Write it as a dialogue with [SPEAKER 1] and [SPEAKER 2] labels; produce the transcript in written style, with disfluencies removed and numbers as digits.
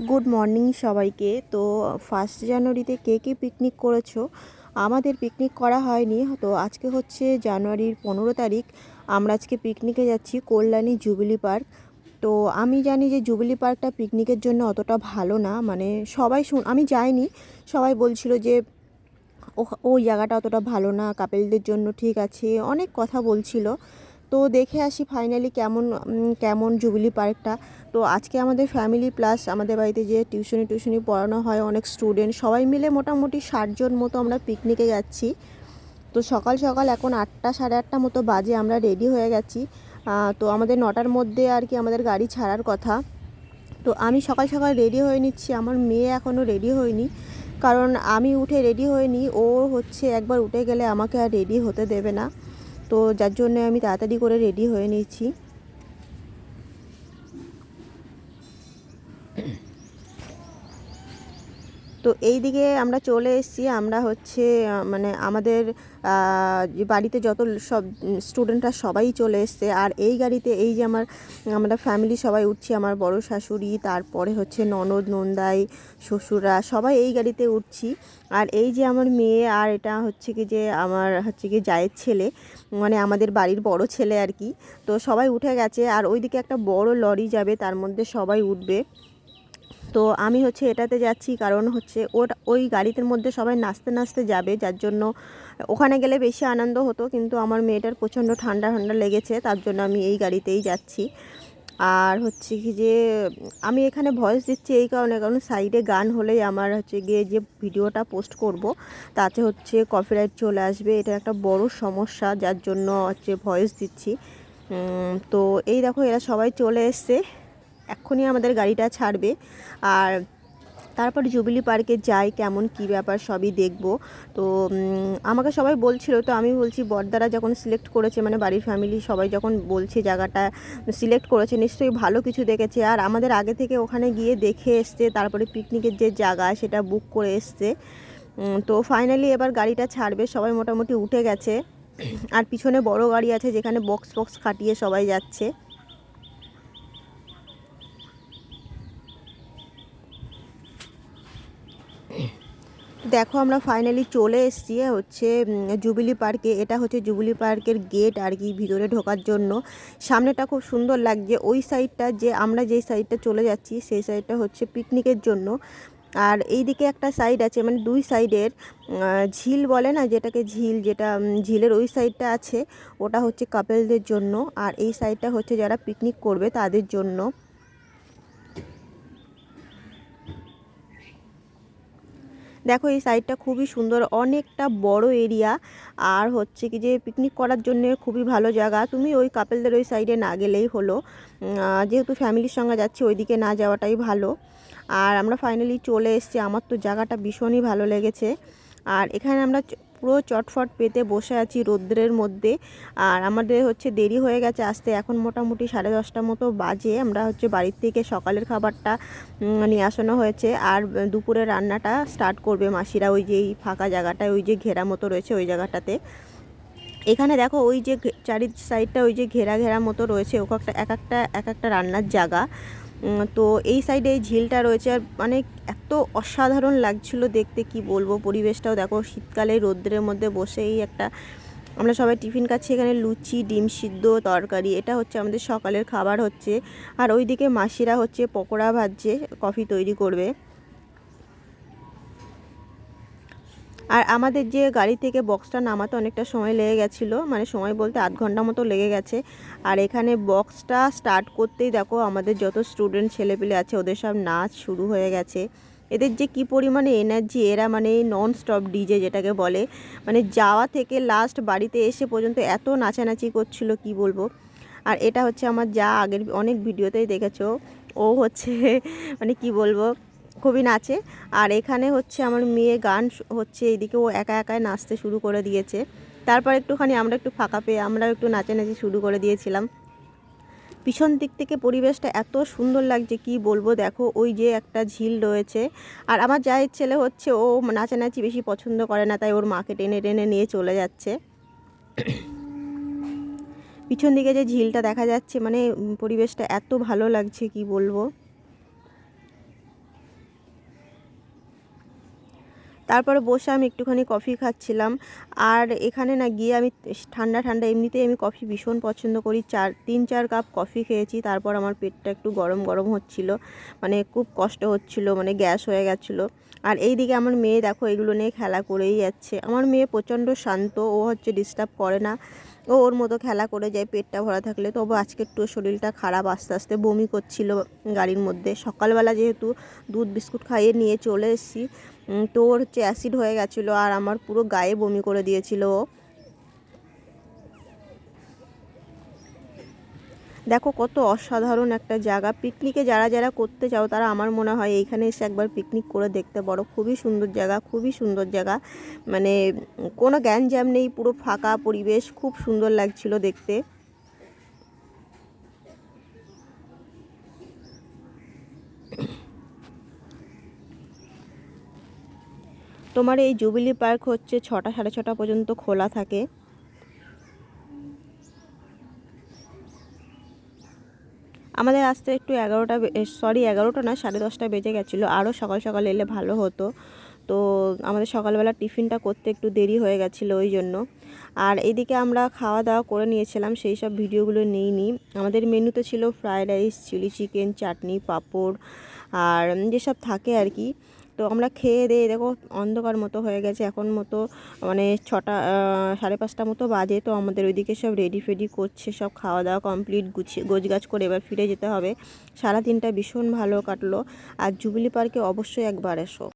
[SPEAKER 1] Good morning সবাইকে। তো 1 জানুয়ারিতে কে কে পিকনিক করেছো? আমাদের পিকনিক করা হয়নি। তো আজকে হচ্ছে জানুয়ারির 15 তারিখ। আমরা আজকে পিকনিকে যাচ্ছি কল্যাণী জুবিলি পার্ক। তো আমি জানি যে জুবিলি পার্কটা পিকনিকের জন্য অতটা ভালো না, মানে সবাই আমি যাইনি, সবাই বলছিল যে ওই জায়গাটা অতটা ভালো না, কাপেলদের জন্য ঠিক আছে, অনেক কথা বলছিল। তো দেখে আসি ফাইনালি কেমন কেমন জুবিলি পার্কটা। তো আজকে আমাদের ফ্যামিলি প্লাস আমাদের বাড়িতে যে টিউশনি পড়ানো হয় অনেক স্টুডেন্ট, সবাই মিলে মোটামুটি 60 জন মতো আমরা পিকনিকে যাচ্ছি। তো সকাল সকাল এখন 8টা সাড়ে 8টা মতো বাজে, আমরা রেডি হয়ে গেছি। তো আমাদের 9টার মধ্যে আর কি আমাদের গাড়ি ছাড়ার কথা। তো আমি সকাল সকাল রেডি হয়ে নিচ্ছি, আমার মেয়ে এখনও রেডি হয়নি, কারণ আমি উঠে রেডি হয়নি, ও হচ্ছে একবার উঠে গেলে আমাকে আর রেডি হতে দেবে না। তো যার জন্য আমি তাড়াতাড়ি করে রেডি হয়ে নিয়েছি। তো এই দিকে আমরা চলে এসেছি, আমরা হচ্ছে মানে আমাদের যে বাড়িতে যত সব স্টুডেন্টরা সবাই চলে এসছে। আর এই গাড়িতে এই যে আমরা ফ্যামিলি সবাই উঠছি, আমার বড় শাশুড়ি, তারপরে হচ্ছে ননদ নন্দাই শ্বশুররা সবাই এই গাড়িতে উঠছি। আর এই যে আমার মেয়ে, আর এটা হচ্ছে কি যে আমার হচ্ছে কি জায়ের ছেলে, মানে আমাদের বাড়ির বড় ছেলে আর কি। তো সবাই উঠে গেছে, আর ওইদিকে একটা বড় লরি যাবে, তার মধ্যে সবাই উঠবে। তো আমি হচ্ছে এটাতে যাচ্ছি, কারণ হচ্ছে ওই গাড়িতে মধ্যে সবাই নাচতে নাচতে যাবে, যার জন্য ওখানে গেলে বেশি আনন্দ হতো, কিন্তু আমার মেয়েটার প্রচণ্ড ঠান্ডা ঠান্ডা লেগেছে, তার জন্য আমি এই গাড়িতেই যাচ্ছি। আর হচ্ছে কি যে আমি এখানে ভয়েস দিচ্ছি এই কারণে, কারণ সাইডে গান হলেই আমার হচ্ছে গিয়ে যে ভিডিওটা পোস্ট করব তাতে হচ্ছে কপিরাইট চলে আসবে, এটা একটা বড় সমস্যা, যার জন্য হচ্ছে ভয়েস দিচ্ছি। তো এই দেখো এরা সবাই চলে এসছে, এক্ষুনি আমাদের গাড়িটা ছাড়বে। আর তারপর জুবিলি পার্কে যাই, কেমন কি ব্যাপার সবই দেখব। তো আমাকে সবাই বলছিল, তো আমি বলছি বড়দারা যখন সিলেক্ট করেছে, মানে বাড়ির ফ্যামিলি সবাই যখন বলছে জায়গাটা সিলেক্ট করেছে, নিশ্চয়ই ভালো কিছু দেখেছে। আর আমাদের আগে থেকে ওখানে গিয়ে দেখে এসছে, তারপরে পিকনিকের যে জায়গা সেটা বুক করে এসছে। তো ফাইনালি এবার গাড়িটা ছাড়বে, সবাই মোটামুটি উঠে গেছে। আর পিছনে বড় গাড়ি আছে যেখানে বক্স বক্স খাটিয়ে সবাই যাচ্ছে। দেখো আমরা ফাইনালি চলে এসেছি হচ্ছে জুবিলি পার্কে। এটা হচ্ছে জুবিলি পার্কের গেট আর কি, ভিতরে ঢোকার জন্য। সামনেটা খুব সুন্দর লাগছে, ওই সাইডটা যে আমরা যেই সাইডটা চলে যাচ্ছি সেই সাইডটা হচ্ছে পিকনিকের জন্য। আর এই দিকে একটা সাইড আছে, মানে দুই সাইডের ঝিল বলে না যেটাকে, ঝিল যেটা ঝিলের ওই সাইডটা আছে, ওটা হচ্ছে কাপেলদের জন্য, আর এই সাইডটা হচ্ছে যারা পিকনিক করবে তাদের জন্য। দেখো এই সাইডটা খুবই সুন্দর, অনেকটা বড় এরিয়া, আর হচ্ছে কি যে পিকনিক করার জন্য খুবই ভালো জায়গা। তুমি ওই কাপেলদের ওই সাইডে না গেলেই হলো, যেহেতু ফ্যামিলির সঙ্গে যাচ্ছি ওইদিকে না যাওয়াটাই ভালো। আর আমরা ফাইনালি চলে এসেছি, আমার তো জায়গাটা ভীষণই ভালো লেগেছে। আর এখানে আমরা পুরো চটফট পেতে বসে আছি রৌদ্রের মধ্যে। আর আমাদের হচ্ছে দেরি হয়ে গেছে আসতে, এখন মোটামুটি 10:30 মতো বাজে। আমরা হচ্ছে বাড়ির থেকে সকালের খাবারটা নিয়ে আসানো হয়েছে, আর দুপুরে রান্নাটা স্টার্ট করবে মাসিরা ওই যে এই ফাঁকা জায়গাটায়, ওই যে ঘেরা মতো রয়েছে ওই জায়গাটাতে। এখানে দেখো ওই যে চারি সাইডটা ওই যে ঘেরা ঘেরা মতো রয়েছে, ওখানে এক একটা রান্নার জায়গা। তো এই সাইডে এই ঝিলটা রয়েছে, আর মানে এত অসাধারণ লাগছিল দেখতে, কি বলবো। পরিবেশটাও দেখো, শীতকালে রোদ্রের মধ্যে বসেই একটা আমরা সবাই টিফিন খাচ্ছি, এখানে লুচি ডিম সিদ্ধ তরকারি, এটা হচ্ছে আমাদের সকালের খাবার হচ্ছে। আর ওইদিকে মাসিরা হচ্ছে পকোড়া ভাজছে, কফি তৈরি করবে। আর আমাদের যে গাড়ি থেকে বক্সটা নামাতে অনেকটা সময় লেগে গেছিলো, মানে সময় বলতে আধ ঘন্টা মতো লেগে গেছে। আর এখানে বক্সটা স্টার্ট করতেই দেখো আমাদের যত স্টুডেন্ট ছেলেপিলে আছে ওদের সব নাচ শুরু হয়ে গেছে। এদের যে কি পরিমাণে এনার্জি, এরা মানে নন স্টপ ডিজে যেটাকে বলে, মানে যাওয়া থেকে লাস্ট বাড়িতে এসে পর্যন্ত এত নাচানাচি করছিল কি বলবো। আর এটা হচ্ছে আমার যা, আগের অনেক ভিডিওতেই দেখেছো, ও হচ্ছে মানে কি বলবো, খুবই নাচে। আর এখানে হচ্ছে আমার মেয়ে গান হচ্ছে, এইদিকে ও একা একাই নাচতে শুরু করে দিয়েছে। তারপর একটুখানি আমরা একটু ফাঁকা পেয়ে আমরাও একটু নাচানাচি শুরু করে দিয়েছিলাম। পিছন দিক থেকে পরিবেশটা এত সুন্দর লাগছে কি বলবো। দেখো ওই যে একটা ঝিল রয়েছে, আর আমার জায়ের ছেলে হচ্ছে ও নাচানাচি বেশি পছন্দ করে না, তাই ওর মাকে টেনে টেনে নিয়ে চলে যাচ্ছে। পিছন দিকে যে ঝিলটা দেখা যাচ্ছে, মানে পরিবেশটা এত ভালো লাগছে কি বলবো। তারপরে বসে আমি একটুখানি কফি খাচ্ছিলাম। আর এখানে না গিয়ে আমি ঠান্ডা ঠান্ডা এমনিতেই আমি কফি ভীষণ পছন্দ করি, 3-4 কাপ কফি খেয়েছি। তারপর আমার পেটটা একটু গরম গরম হচ্ছিল, মানে খুব কষ্ট হচ্ছিল, মানে গ্যাস হয়ে গেছিলো। আর এইদিকে আমার মেয়ে দেখো এগুলো নিয়ে খেলা করেই যাচ্ছে। আমার মেয়ে প্রচণ্ড শান্ত, ও হচ্ছে ডিস্টার্ব করে না, ও ওর মতো খেলা করে যায় পেটটা ভরা থাকলে। তবু আজকে একটু শরীরটা খারাপ, আস্তে আস্তে বমি করছিল গাড়ির মধ্যে। সকালবেলা যেহেতু দুধ বিস্কুট খাইয়ে নিয়ে চলে এসেছি, তো ওর হচ্ছে অ্যাসিড হয়ে গেছিলো আর আমার পুরো গায়ে বমি করে দিয়েছিল ও। দেখো কত অসাধারণ একটা জায়গা। পিকনিকে যারা যারা করতে চাও তারা আমার মনে হয় এইখানে এসে একবার পিকনিক করে দেখতে পারো। খুবই সুন্দর জায়গা, খুবই সুন্দর জায়গা, মানে কোনো গ্যাঞ্জাম নেই, পুরো ফাঁকা পরিবেশ, খুব সুন্দর লাগছিল দেখতে। তোমার এই জুবিলি পার্ক হচ্ছে 6টা 6:30 পর্যন্ত খোলা থাকে। আমাদের আসতে একটু 11টা, সরি 11টা না, 10:30 বেজে গেছিলো। আরও সকাল সকাল এলে ভালো হতো। তো আমাদের সকালবেলা টিফিনটা করতে একটু দেরি হয়ে গেছিলো ওই জন্য। আর এদিকে আমরা খাওয়া দাওয়া করে নিয়েছিলাম, সেই সব ভিডিওগুলো নিইনি। আমাদের মেনুতে ছিল ফ্রায়েড রাইস, চিলি চিকেন, চাটনি, পাঁপড় আর যেসব থাকে আর কি। তো আমরা খেয়ে দিয়ে দেখো অন্ধকার মতো হয়ে গেছে এখন মতো, মানে 6টা 5:30 মতো বাজে। তো আমাদের ওইদিকে সব রেডি ফেডি করছে, সব খাওয়া দাওয়া কমপ্লিট, গুছিয়ে গোছগাছ করে এবার ফিরে যেতে হবে। সারাদিনটা ভীষণ ভালো কাটলো। আর জুবিলি পার্কে অবশ্যই একবার এসো।